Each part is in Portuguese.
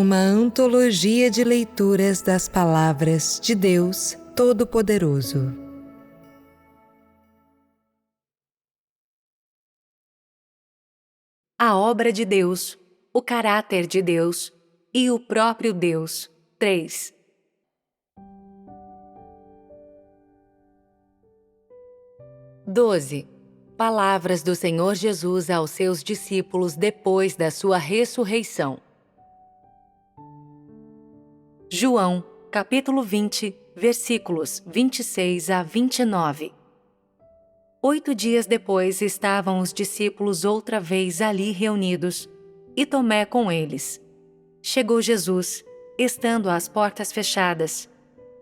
uma antologia de leituras das palavras de Deus Todo-Poderoso. A obra de Deus, o caráter de Deus e o próprio Deus. 3. Palavras do Senhor Jesus aos seus discípulos depois da sua ressurreição. João, capítulo 20, versículos 26 a 29. 8 dias depois estavam os discípulos outra vez ali reunidos, e Tomé com eles. Chegou Jesus, estando as portas fechadas,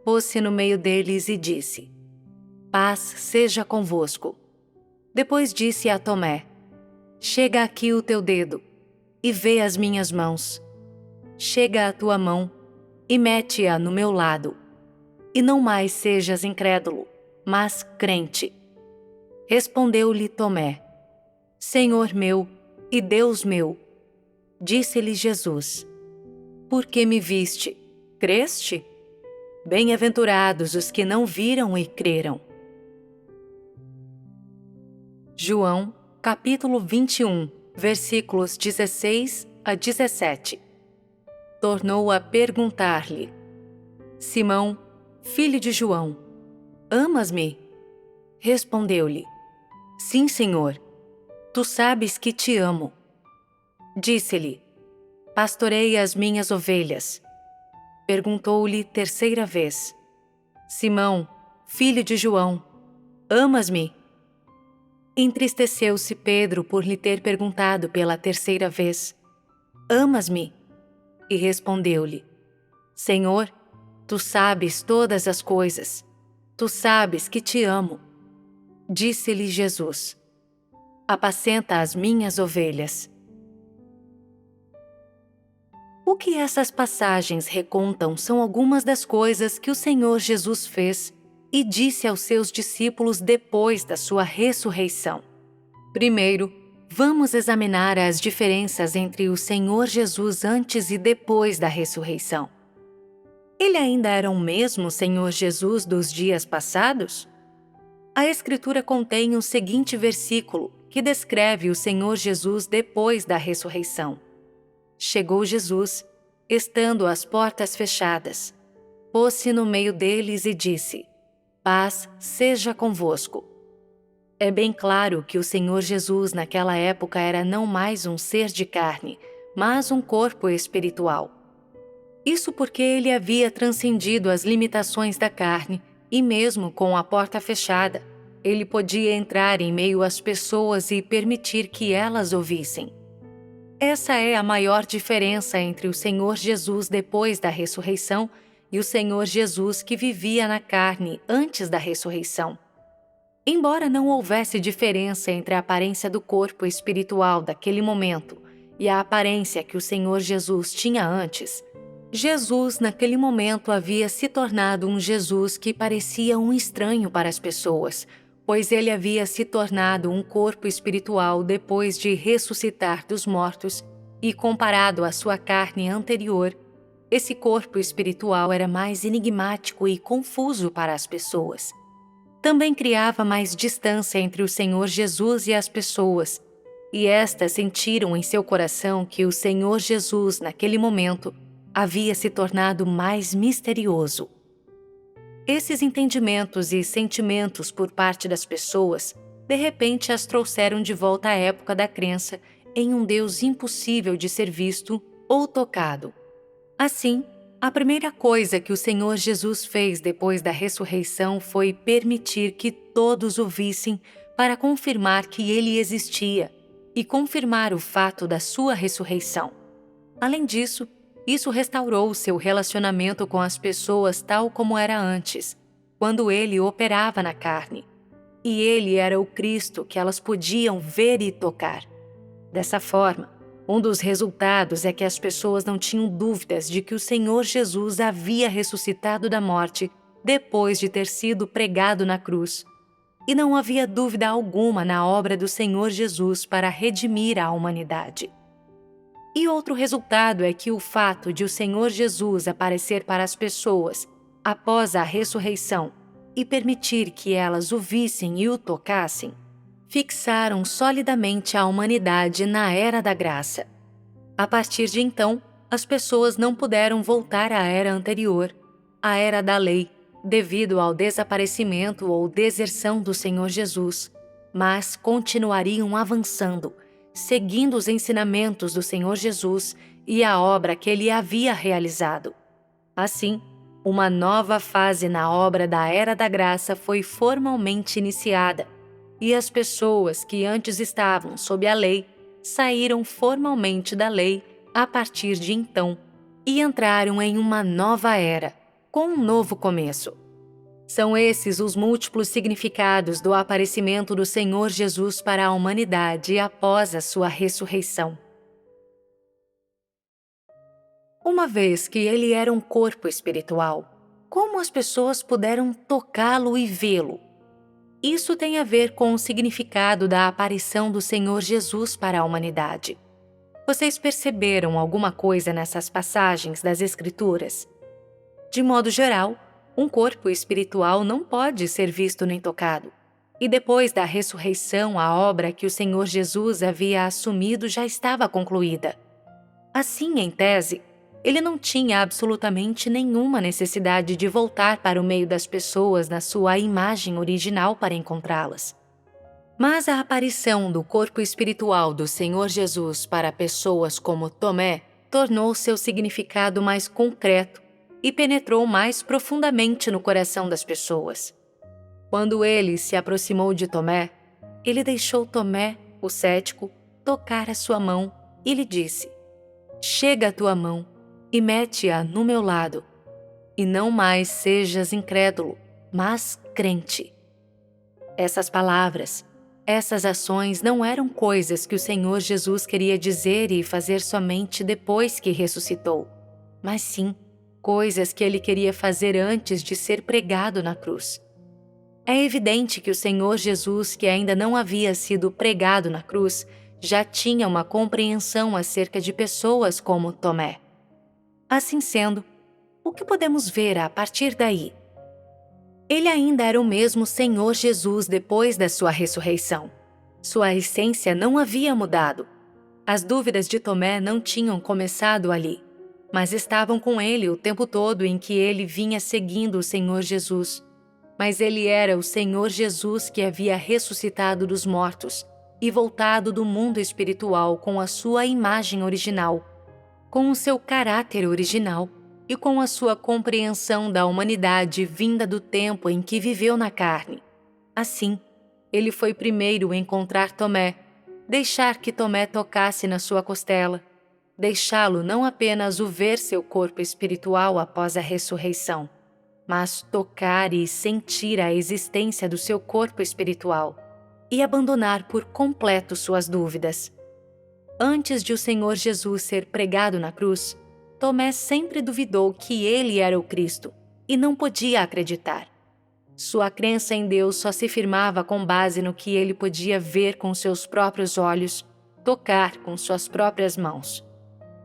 pôs-se no meio deles e disse: Paz seja convosco. Depois disse a Tomé: Chega aqui o teu dedo, e vê as minhas mãos. Chega a tua mão, e mete-a no meu lado. E não mais sejas incrédulo, mas crente. Respondeu-lhe Tomé: Senhor meu e Deus meu. Disse-lhe Jesus: Por que me viste? Creste? Bem-aventurados os que não viram e creram. João, capítulo 21, versículos 16 a 17. Tornou a perguntar-lhe: Simão, filho de João, amas-me? Respondeu-lhe: Sim, Senhor, tu sabes que te amo. Disse-lhe: Pastorei as minhas ovelhas. Perguntou-lhe terceira vez: Simão, filho de João, amas-me? Entristeceu-se Pedro por lhe ter perguntado pela terceira vez: Amas-me? E respondeu-lhe: Senhor, tu sabes todas as coisas. Tu sabes que te amo. Disse-lhe Jesus: Apacenta as minhas ovelhas. O que essas passagens recontam são algumas das coisas que o Senhor Jesus fez e disse aos seus discípulos depois da sua ressurreição. Primeiro, vamos examinar as diferenças entre o Senhor Jesus antes e depois da ressurreição. Ele ainda era o mesmo Senhor Jesus dos dias passados? A Escritura contém o seguinte versículo que descreve o Senhor Jesus depois da ressurreição. Chegou Jesus, estando as portas fechadas, pôs-se no meio deles e disse: Paz seja convosco. É bem claro que o Senhor Jesus naquela época era não mais um ser de carne, mas um corpo espiritual. Isso porque ele havia transcendido as limitações da carne e mesmo com a porta fechada, ele podia entrar em meio às pessoas e permitir que elas ouvissem. Essa é a maior diferença entre o Senhor Jesus depois da ressurreição e o Senhor Jesus que vivia na carne antes da ressurreição. Embora não houvesse diferença entre a aparência do corpo espiritual daquele momento e a aparência que o Senhor Jesus tinha antes, Jesus naquele momento havia se tornado um Jesus que parecia um estranho para as pessoas, pois ele havia se tornado um corpo espiritual depois de ressuscitar dos mortos e, comparado à sua carne anterior, esse corpo espiritual era mais enigmático e confuso para as pessoas. Também criava mais distância entre o Senhor Jesus e as pessoas, e estas sentiram em seu coração que o Senhor Jesus, naquele momento, havia se tornado mais misterioso. Esses entendimentos e sentimentos por parte das pessoas, de repente as trouxeram de volta à época da crença em um Deus impossível de ser visto ou tocado. Assim, a primeira coisa que o Senhor Jesus fez depois da ressurreição foi permitir que todos o vissem para confirmar que ele existia e confirmar o fato da sua ressurreição. Além disso, isso restaurou seu relacionamento com as pessoas tal como era antes, quando ele operava na carne. E ele era o Cristo que elas podiam ver e tocar. Dessa forma, um dos resultados é que as pessoas não tinham dúvidas de que o Senhor Jesus havia ressuscitado da morte depois de ter sido pregado na cruz. E não havia dúvida alguma na obra do Senhor Jesus para redimir a humanidade. E outro resultado é que o fato de o Senhor Jesus aparecer para as pessoas após a ressurreição e permitir que elas o vissem e o tocassem, fixaram solidamente a humanidade na Era da Graça. A partir de então, as pessoas não puderam voltar à era anterior, a Era da Lei, devido ao desaparecimento ou deserção do Senhor Jesus, mas continuariam avançando, seguindo os ensinamentos do Senhor Jesus e a obra que ele havia realizado. Assim, uma nova fase na obra da Era da Graça foi formalmente iniciada, e as pessoas que antes estavam sob a lei saíram formalmente da lei a partir de então e entraram em uma nova era, com um novo começo. São esses os múltiplos significados do aparecimento do Senhor Jesus para a humanidade após a sua ressurreição. Uma vez que ele era um corpo espiritual, como as pessoas puderam tocá-lo e vê-lo? Isso tem a ver com o significado da aparição do Senhor Jesus para a humanidade. Vocês perceberam alguma coisa nessas passagens das Escrituras? De modo geral, um corpo espiritual não pode ser visto nem tocado. E depois da ressurreição, a obra que o Senhor Jesus havia assumido já estava concluída. Assim, em tese, ele não tinha absolutamente nenhuma necessidade de voltar para o meio das pessoas na sua imagem original para encontrá-las. Mas a aparição do corpo espiritual do Senhor Jesus para pessoas como Tomé tornou seu significado mais concreto e penetrou mais profundamente no coração das pessoas. Quando ele se aproximou de Tomé, ele deixou Tomé, o cético, tocar a sua mão e lhe disse: "Chega a tua mão e mete-a no meu lado, e não mais sejas incrédulo, mas crente." Essas palavras, essas ações não eram coisas que o Senhor Jesus queria dizer e fazer somente depois que ressuscitou, mas sim coisas que ele queria fazer antes de ser pregado na cruz. É evidente que o Senhor Jesus, que ainda não havia sido pregado na cruz, já tinha uma compreensão acerca de pessoas como Tomé. Assim sendo, o que podemos ver a partir daí? Ele ainda era o mesmo Senhor Jesus depois da sua ressurreição. Sua essência não havia mudado. As dúvidas de Tomé não tinham começado ali, mas estavam com ele o tempo todo em que ele vinha seguindo o Senhor Jesus. Mas ele era o Senhor Jesus que havia ressuscitado dos mortos e voltado do mundo espiritual com a sua imagem original, com o seu caráter original e com a sua compreensão da humanidade vinda do tempo em que viveu na carne. Assim, ele foi primeiro encontrar Tomé, deixar que Tomé tocasse na sua costela, deixá-lo não apenas o ver seu corpo espiritual após a ressurreição, mas tocar e sentir a existência do seu corpo espiritual e abandonar por completo suas dúvidas. Antes de o Senhor Jesus ser pregado na cruz, Tomé sempre duvidou que ele era o Cristo e não podia acreditar. Sua crença em Deus só se firmava com base no que ele podia ver com seus próprios olhos, tocar com suas próprias mãos.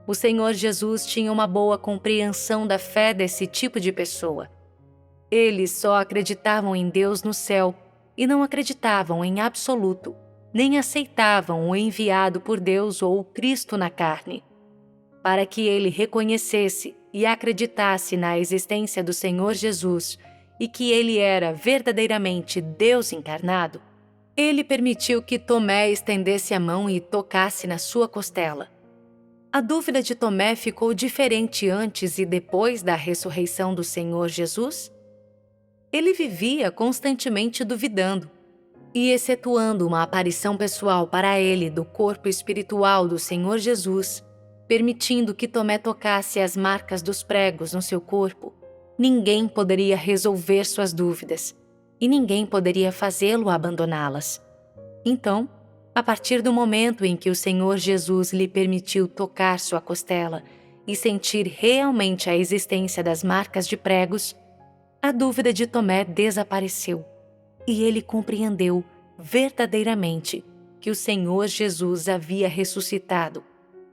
O Senhor Jesus tinha uma boa compreensão da fé desse tipo de pessoa. Eles só acreditavam em Deus no céu e não acreditavam em absoluto, nem aceitavam o enviado por Deus ou o Cristo na carne. Para que ele reconhecesse e acreditasse na existência do Senhor Jesus e que ele era verdadeiramente Deus encarnado, ele permitiu que Tomé estendesse a mão e tocasse na sua costela. A dúvida de Tomé ficou diferente antes e depois da ressurreição do Senhor Jesus? Ele vivia constantemente duvidando, e excetuando uma aparição pessoal para ele do corpo espiritual do Senhor Jesus, permitindo que Tomé tocasse as marcas dos pregos no seu corpo, ninguém poderia resolver suas dúvidas, e ninguém poderia fazê-lo abandoná-las. Então, a partir do momento em que o Senhor Jesus lhe permitiu tocar sua costela e sentir realmente a existência das marcas de pregos, a dúvida de Tomé desapareceu, e ele compreendeu verdadeiramente que o Senhor Jesus havia ressuscitado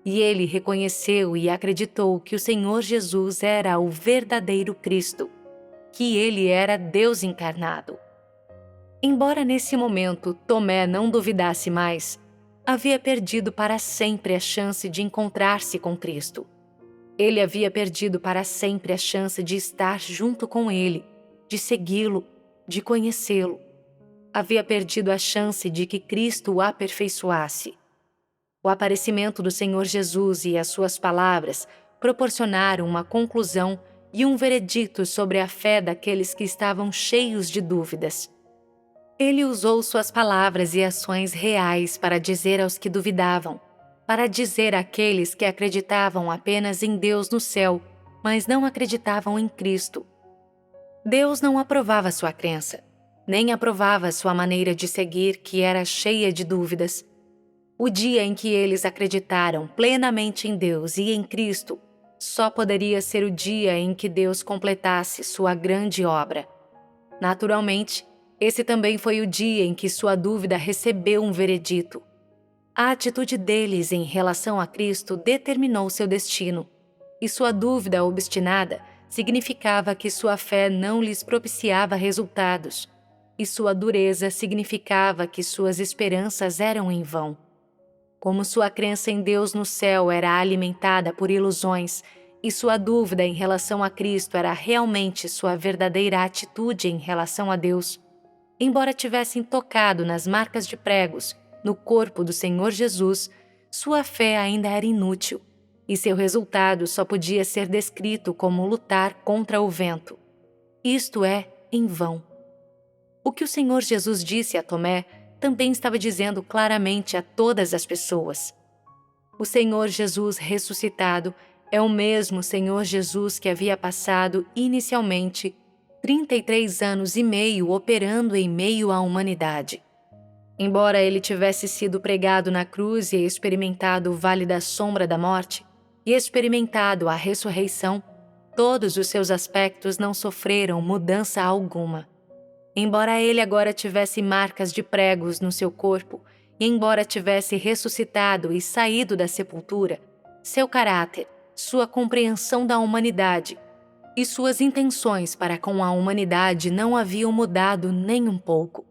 e ele reconheceu e acreditou que o Senhor Jesus era o verdadeiro Cristo, que ele era Deus encarnado. Embora nesse momento Tomé não duvidasse mais, havia perdido para sempre a chance de encontrar-se com Cristo. Ele havia perdido para sempre a chance de estar junto com ele, de segui-lo, de conhecê-lo. Havia perdido a chance de que Cristo o aperfeiçoasse. O aparecimento do Senhor Jesus e as suas palavras proporcionaram uma conclusão e um veredito sobre a fé daqueles que estavam cheios de dúvidas. Ele usou suas palavras e ações reais para dizer aos que duvidavam, para dizer àqueles que acreditavam apenas em Deus no céu, mas não acreditavam em Cristo. Deus não aprovava sua crença, nem aprovava sua maneira de seguir, que era cheia de dúvidas. O dia em que eles acreditaram plenamente em Deus e em Cristo só poderia ser o dia em que Deus completasse sua grande obra. Naturalmente, esse também foi o dia em que sua dúvida recebeu um veredito. A atitude deles em relação a Cristo determinou seu destino, e sua dúvida obstinada significava que sua fé não lhes propiciava resultados, e sua dureza significava que suas esperanças eram em vão. Como sua crença em Deus no céu era alimentada por ilusões, e sua dúvida em relação a Cristo era realmente sua verdadeira atitude em relação a Deus, embora tivessem tocado nas marcas de pregos no corpo do Senhor Jesus, sua fé ainda era inútil, e seu resultado só podia ser descrito como lutar contra o vento. Isto é, em vão. O que o Senhor Jesus disse a Tomé também estava dizendo claramente a todas as pessoas. O Senhor Jesus ressuscitado é o mesmo Senhor Jesus que havia passado inicialmente 33 anos e meio operando em meio à humanidade. Embora ele tivesse sido pregado na cruz e experimentado o vale da sombra da morte, e experimentado a ressurreição, todos os seus aspectos não sofreram mudança alguma. Embora ele agora tivesse marcas de pregos no seu corpo, e embora tivesse ressuscitado e saído da sepultura, seu caráter, sua compreensão da humanidade e suas intenções para com a humanidade não haviam mudado nem um pouco.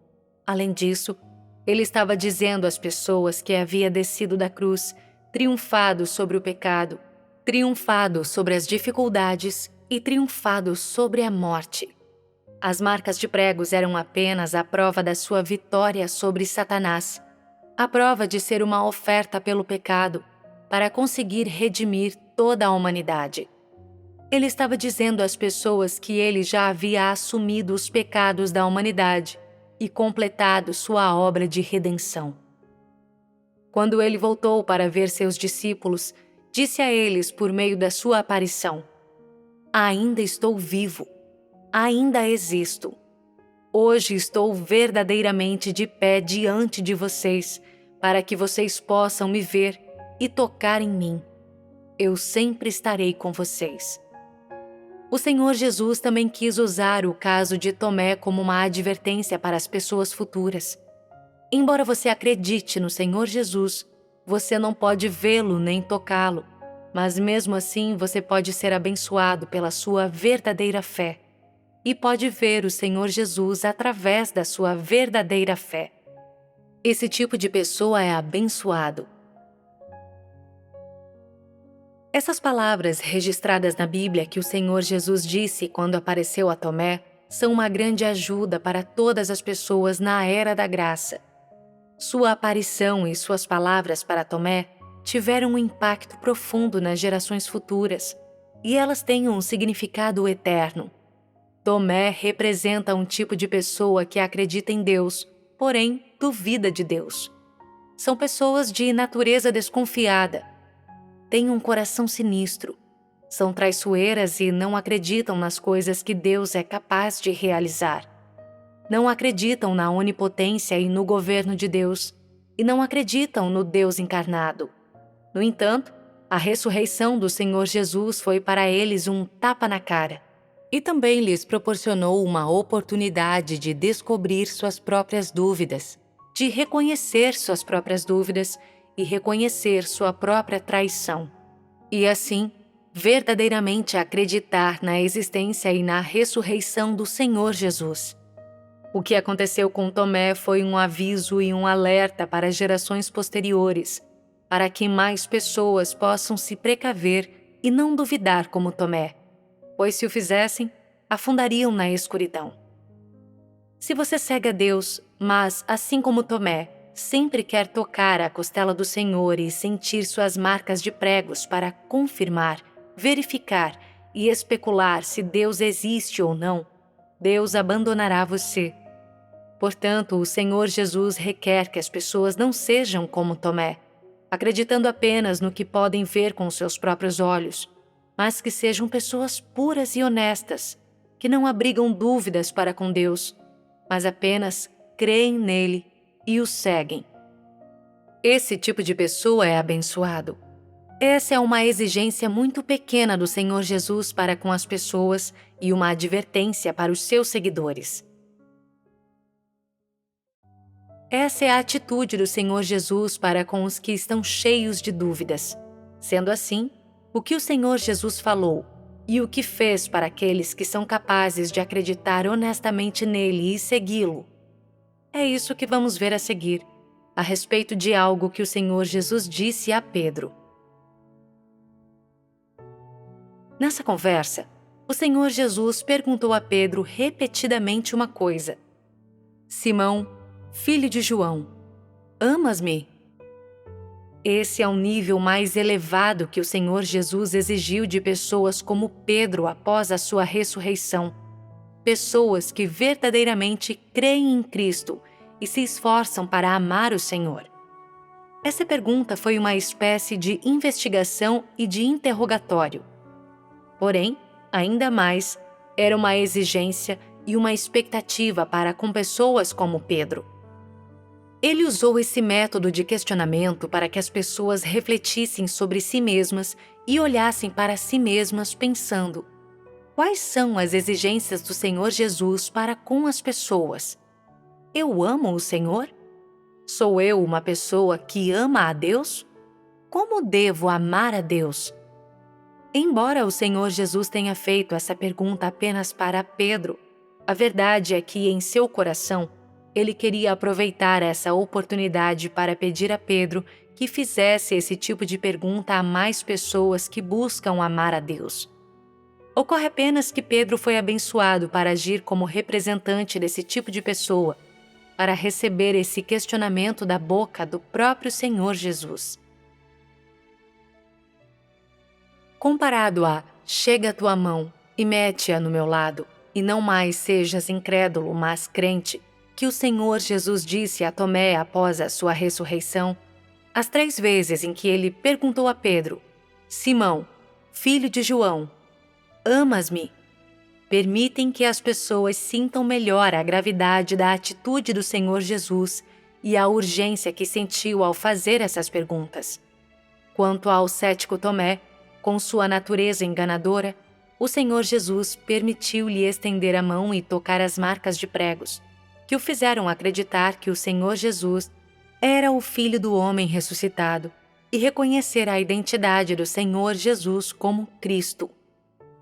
Além disso, ele estava dizendo às pessoas que havia descido da cruz, triunfado sobre o pecado, triunfado sobre as dificuldades e triunfado sobre a morte. As marcas de pregos eram apenas a prova da sua vitória sobre Satanás, a prova de ser uma oferta pelo pecado para conseguir redimir toda a humanidade. Ele estava dizendo às pessoas que ele já havia assumido os pecados da humanidade e completado sua obra de redenção. Quando ele voltou para ver seus discípulos, disse a eles por meio da sua aparição: "Ainda estou vivo, ainda existo. Hoje estou verdadeiramente de pé diante de vocês, para que vocês possam me ver e tocar em mim. Eu sempre estarei com vocês." O Senhor Jesus também quis usar o caso de Tomé como uma advertência para as pessoas futuras. Embora você acredite no Senhor Jesus, você não pode vê-lo nem tocá-lo, mas mesmo assim você pode ser abençoado pela sua verdadeira fé e pode ver o Senhor Jesus através da sua verdadeira fé. Esse tipo de pessoa é abençoado. Essas palavras registradas na Bíblia que o Senhor Jesus disse quando apareceu a Tomé são uma grande ajuda para todas as pessoas na era da graça. Sua aparição e suas palavras para Tomé tiveram um impacto profundo nas gerações futuras, e elas têm um significado eterno. Tomé representa um tipo de pessoa que acredita em Deus, porém duvida de Deus. São pessoas de natureza desconfiada. Têm um coração sinistro. São traiçoeiras e não acreditam nas coisas que Deus é capaz de realizar. Não acreditam na onipotência e no governo de Deus, e não acreditam no Deus encarnado. No entanto, a ressurreição do Senhor Jesus foi para eles um tapa na cara, e também lhes proporcionou uma oportunidade de descobrir suas próprias dúvidas, de reconhecer suas próprias dúvidas e reconhecer sua própria traição, e assim, verdadeiramente acreditar na existência e na ressurreição do Senhor Jesus. O que aconteceu com Tomé foi um aviso e um alerta para gerações posteriores, para que mais pessoas possam se precaver e não duvidar como Tomé, pois se o fizessem, afundariam na escuridão. Se você segue a Deus, mas, assim como Tomé, sempre quer tocar a costela do Senhor e sentir suas marcas de pregos para confirmar, verificar e especular se Deus existe ou não, Deus abandonará você. Portanto, o Senhor Jesus requer que as pessoas não sejam como Tomé, acreditando apenas no que podem ver com seus próprios olhos, mas que sejam pessoas puras e honestas, que não abrigam dúvidas para com Deus, mas apenas creem nele e o seguem. Esse tipo de pessoa é abençoado. Essa é uma exigência muito pequena do Senhor Jesus para com as pessoas e uma advertência para os seus seguidores. Essa é a atitude do Senhor Jesus para com os que estão cheios de dúvidas. Sendo assim, o que o Senhor Jesus falou e o que fez para aqueles que são capazes de acreditar honestamente nele e segui-lo. É isso que vamos ver a seguir, a respeito de algo que o Senhor Jesus disse a Pedro. Nessa conversa, o Senhor Jesus perguntou a Pedro repetidamente uma coisa: Simão, filho de João, amas-me? Esse é o nível mais elevado que o Senhor Jesus exigiu de pessoas como Pedro após a sua ressurreição. Pessoas que verdadeiramente creem em Cristo e se esforçam para amar o Senhor. Essa pergunta foi uma espécie de investigação e de interrogatório. Porém, ainda mais, era uma exigência e uma expectativa para com pessoas como Pedro. Ele usou esse método de questionamento para que as pessoas refletissem sobre si mesmas e olhassem para si mesmas pensando: quais são as exigências do Senhor Jesus para com as pessoas? Eu amo o Senhor? Sou eu uma pessoa que ama a Deus? Como devo amar a Deus? Embora o Senhor Jesus tenha feito essa pergunta apenas para Pedro, a verdade é que em seu coração, ele queria aproveitar essa oportunidade para pedir a Pedro que fizesse esse tipo de pergunta a mais pessoas que buscam amar a Deus. Ocorre apenas que Pedro foi abençoado para agir como representante desse tipo de pessoa, para receber esse questionamento da boca do próprio Senhor Jesus. Comparado a "chega a tua mão e mete-a no meu lado, e não mais sejas incrédulo, mas crente", que o Senhor Jesus disse a Tomé após a sua ressurreição, as 3 vezes em que ele perguntou a Pedro: Simão, filho de João, amas-me? Permitem que as pessoas sintam melhor a gravidade da atitude do Senhor Jesus e a urgência que sentiu ao fazer essas perguntas. Quanto ao cético Tomé, com sua natureza enganadora, o Senhor Jesus permitiu-lhe estender a mão e tocar as marcas de pregos, que o fizeram acreditar que o Senhor Jesus era o Filho do Homem ressuscitado e reconhecer a identidade do Senhor Jesus como Cristo.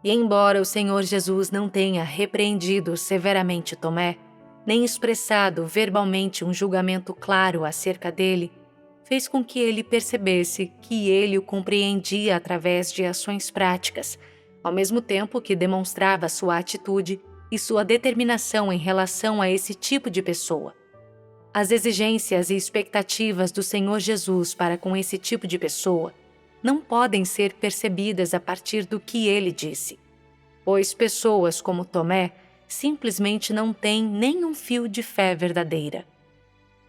E embora o Senhor Jesus não tenha repreendido severamente Tomé, nem expressado verbalmente um julgamento claro acerca dele, fez com que ele percebesse que ele o compreendia através de ações práticas, ao mesmo tempo que demonstrava sua atitude e sua determinação em relação a esse tipo de pessoa. As exigências e expectativas do Senhor Jesus para com esse tipo de pessoa não podem ser percebidas a partir do que ele disse, pois pessoas como Tomé simplesmente não têm nem um fio de fé verdadeira.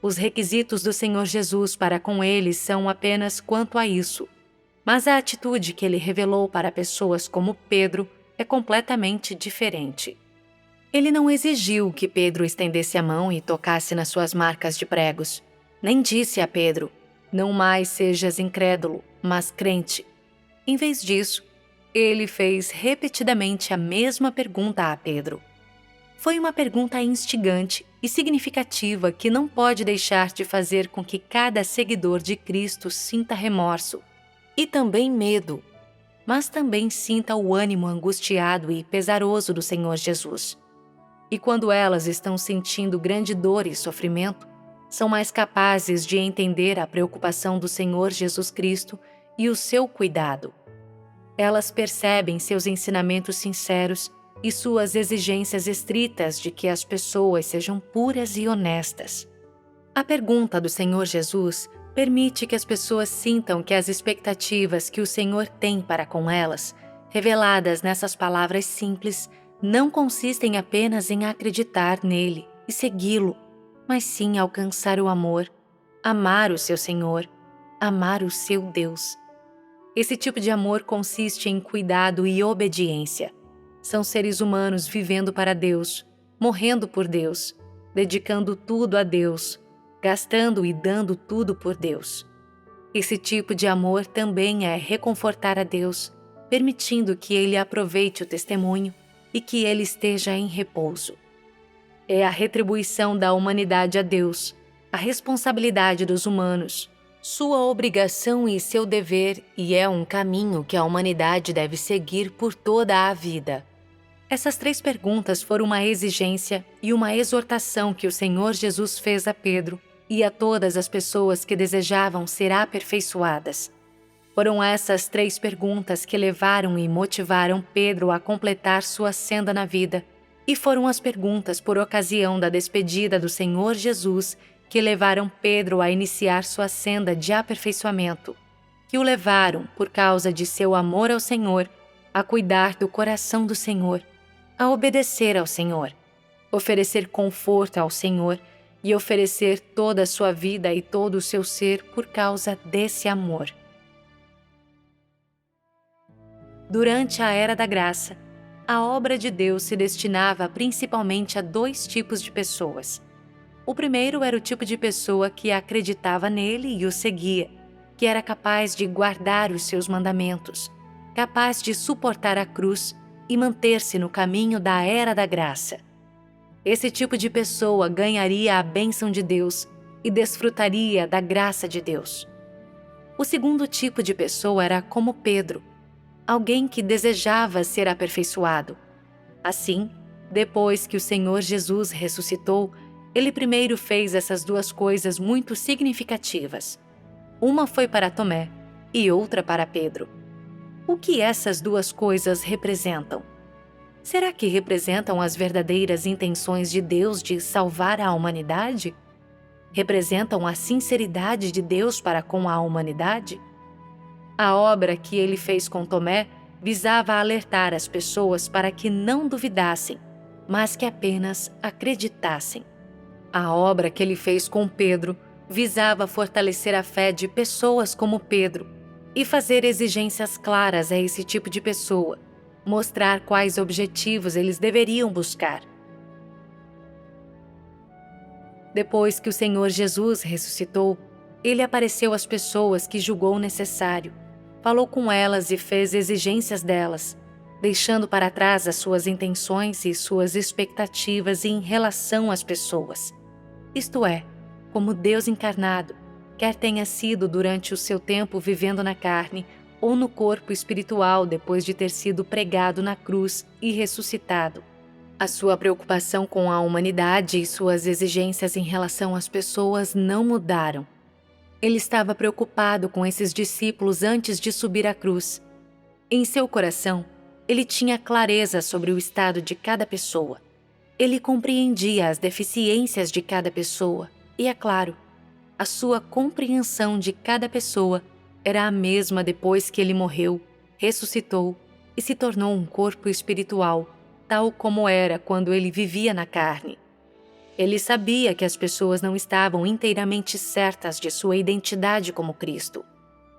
Os requisitos do Senhor Jesus para com eles são apenas quanto a isso, mas a atitude que ele revelou para pessoas como Pedro é completamente diferente. Ele não exigiu que Pedro estendesse a mão e tocasse nas suas marcas de pregos, nem disse a Pedro: não mais sejas incrédulo, mas crente. Em vez disso, ele fez repetidamente a mesma pergunta a Pedro: Foi uma pergunta instigante e significativa que não pode deixar de fazer com que cada seguidor de Cristo sinta remorso e também medo, mas também sinta o ânimo angustiado e pesaroso do Senhor Jesus. E quando elas estão sentindo grande dor e sofrimento, são mais capazes de entender a preocupação do Senhor Jesus Cristo e o seu cuidado. Elas percebem seus ensinamentos sinceros e suas exigências estritas de que as pessoas sejam puras e honestas. A pergunta do Senhor Jesus permite que as pessoas sintam que as expectativas que o Senhor tem para com elas, reveladas nessas palavras simples, não consistem apenas em acreditar nele e segui-lo, mas sim alcançar o amor, amar o seu Senhor, amar o seu Deus. Esse tipo de amor consiste em cuidado e obediência. São seres humanos vivendo para Deus, morrendo por Deus, dedicando tudo a Deus, gastando e dando tudo por Deus. Esse tipo de amor também é reconfortar a Deus, permitindo que Ele aproveite o testemunho e que Ele esteja em repouso. É a retribuição da humanidade a Deus, a responsabilidade dos humanos, sua obrigação e seu dever, e é um caminho que a humanidade deve seguir por toda a vida. Essas 3 perguntas foram uma exigência e uma exortação que o Senhor Jesus fez a Pedro e a todas as pessoas que desejavam ser aperfeiçoadas. Foram essas 3 perguntas que levaram e motivaram Pedro a completar sua senda na vida, e foram as perguntas por ocasião da despedida do Senhor Jesus que levaram Pedro a iniciar sua senda de aperfeiçoamento, que o levaram, por causa de seu amor ao Senhor, a cuidar do coração do Senhor, a obedecer ao Senhor, oferecer conforto ao Senhor e oferecer toda a sua vida e todo o seu ser por causa desse amor. Durante a Era da Graça, a obra de Deus se destinava principalmente a 2 tipos de pessoas. O primeiro era o tipo de pessoa que acreditava nele e o seguia, que era capaz de guardar os seus mandamentos, capaz de suportar a cruz e manter-se no caminho da Era da Graça. Esse tipo de pessoa ganharia a bênção de Deus e desfrutaria da graça de Deus. O segundo tipo de pessoa era como Pedro, alguém que desejava ser aperfeiçoado. Assim, depois que o Senhor Jesus ressuscitou, ele primeiro fez essas 2 coisas muito significativas. Uma foi para Tomé e outra para Pedro. O que essas 2 coisas representam? Será que representam as verdadeiras intenções de Deus de salvar a humanidade? Representam a sinceridade de Deus para com a humanidade? A obra que ele fez com Tomé visava alertar as pessoas para que não duvidassem, mas que apenas acreditassem. A obra que ele fez com Pedro visava fortalecer a fé de pessoas como Pedro e fazer exigências claras a esse tipo de pessoa, mostrar quais objetivos eles deveriam buscar. Depois que o Senhor Jesus ressuscitou, ele apareceu às pessoas que julgou necessário, falou com elas e fez exigências delas, deixando para trás as suas intenções e suas expectativas em relação às pessoas. Isto é, como Deus encarnado, quer tenha sido durante o seu tempo vivendo na carne ou no corpo espiritual depois de ter sido pregado na cruz e ressuscitado. A sua preocupação com a humanidade e suas exigências em relação às pessoas não mudaram. Ele estava preocupado com esses discípulos antes de subir à cruz. Em seu coração, ele tinha clareza sobre o estado de cada pessoa. Ele compreendia as deficiências de cada pessoa e, é claro, a sua compreensão de cada pessoa era a mesma depois que ele morreu, ressuscitou e se tornou um corpo espiritual, tal como era quando ele vivia na carne. Ele sabia que as pessoas não estavam inteiramente certas de sua identidade como Cristo,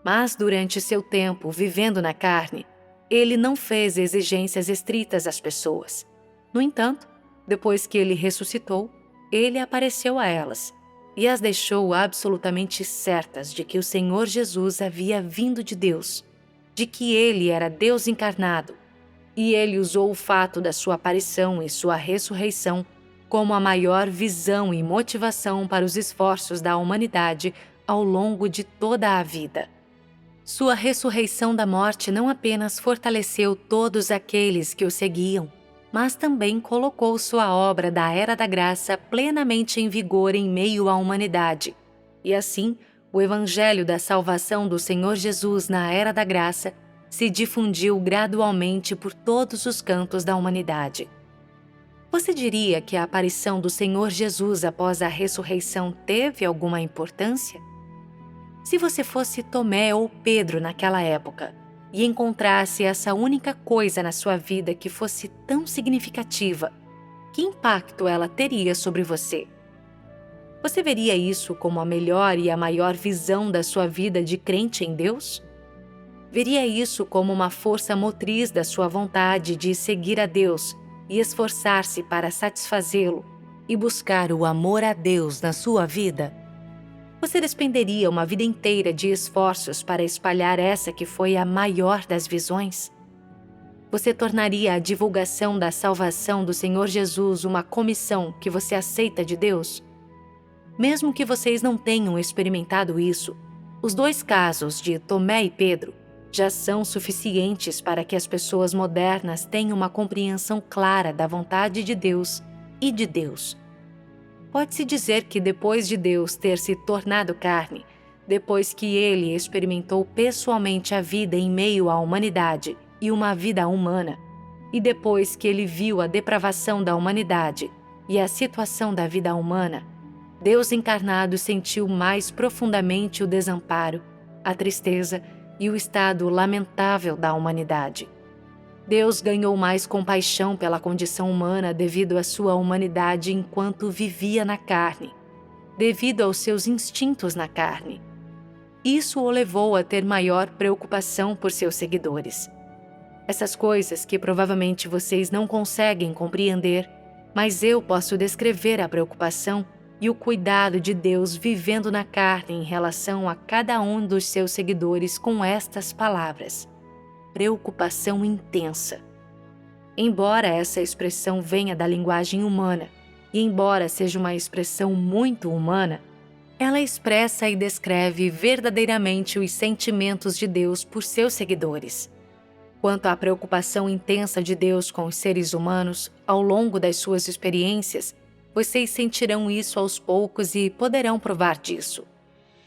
mas durante seu tempo vivendo na carne, ele não fez exigências estritas às pessoas. No entanto, depois que ele ressuscitou, ele apareceu a elas e as deixou absolutamente certas de que o Senhor Jesus havia vindo de Deus, de que ele era Deus encarnado, E ele usou o fato da sua aparição e sua ressurreição como a maior visão e motivação para os esforços da humanidade ao longo de toda a vida. Sua ressurreição da morte não apenas fortaleceu todos aqueles que o seguiam, mas também colocou sua obra da Era da Graça plenamente em vigor em meio à humanidade. E assim, o Evangelho da salvação do Senhor Jesus na Era da Graça se difundiu gradualmente por todos os cantos da humanidade. Você diria que a aparição do Senhor Jesus após a ressurreição teve alguma importância? Se você fosse Tomé ou Pedro naquela época e encontrasse essa única coisa na sua vida que fosse tão significativa, que impacto ela teria sobre você? Você veria isso como a melhor e a maior visão da sua vida de crente em Deus? Veria isso como uma força motriz da sua vontade de seguir a Deus e esforçar-se para satisfazê-lo e buscar o amor a Deus na sua vida? Você despenderia uma vida inteira de esforços para espalhar essa que foi a maior das visões? Você tornaria a divulgação da salvação do Senhor Jesus uma comissão que você aceita de Deus? Mesmo que vocês não tenham experimentado isso, os dois casos de Tomé e Pedro já são suficientes para que as pessoas modernas tenham uma compreensão clara da vontade de Deus e de Deus. Pode-se dizer que depois de Deus ter se tornado carne, depois que ele experimentou pessoalmente a vida em meio à humanidade e uma vida humana, e depois que ele viu a depravação da humanidade e a situação da vida humana, Deus encarnado sentiu mais profundamente o desamparo, a tristeza e o estado lamentável da humanidade. Deus ganhou mais compaixão pela condição humana devido à sua humanidade enquanto vivia na carne, devido aos seus instintos na carne. Isso o levou a ter maior preocupação por seus seguidores. Essas coisas que provavelmente vocês não conseguem compreender, mas eu posso descrever a preocupação e o cuidado de Deus vivendo na carne em relação a cada um dos seus seguidores com estas palavras: preocupação intensa. Embora essa expressão venha da linguagem humana, e embora seja uma expressão muito humana, ela expressa e descreve verdadeiramente os sentimentos de Deus por seus seguidores. Quanto à preocupação intensa de Deus com os seres humanos, ao longo das suas experiências, vocês sentirão isso aos poucos e poderão provar disso.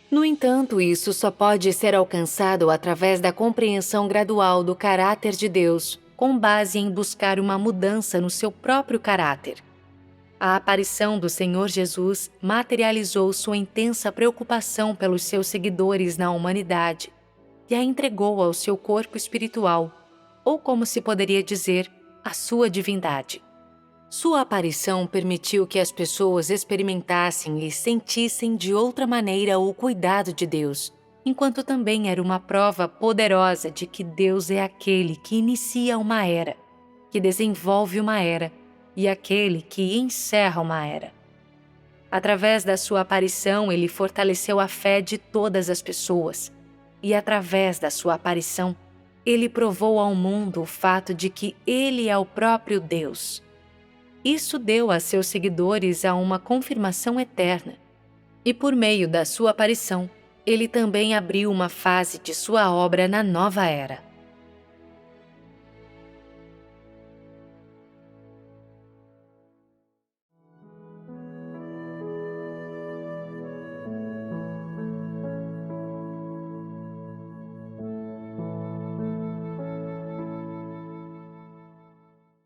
No entanto, isso só pode ser alcançado através da compreensão gradual do caráter de Deus, com base em buscar uma mudança no seu próprio caráter. A aparição do Senhor Jesus materializou sua intensa preocupação pelos seus seguidores na humanidade e a entregou ao seu corpo espiritual, ou como se poderia dizer, à sua divindade. Sua aparição permitiu que as pessoas experimentassem e sentissem de outra maneira o cuidado de Deus, enquanto também era uma prova poderosa de que Deus é aquele que inicia uma era, que desenvolve uma era e aquele que encerra uma era. Através da sua aparição, ele fortaleceu a fé de todas as pessoas, e através da sua aparição, ele provou ao mundo o fato de que ele é o próprio Deus. Isso deu a seus seguidores uma confirmação eterna. E por meio da sua aparição, ele também abriu uma fase de sua obra na nova era.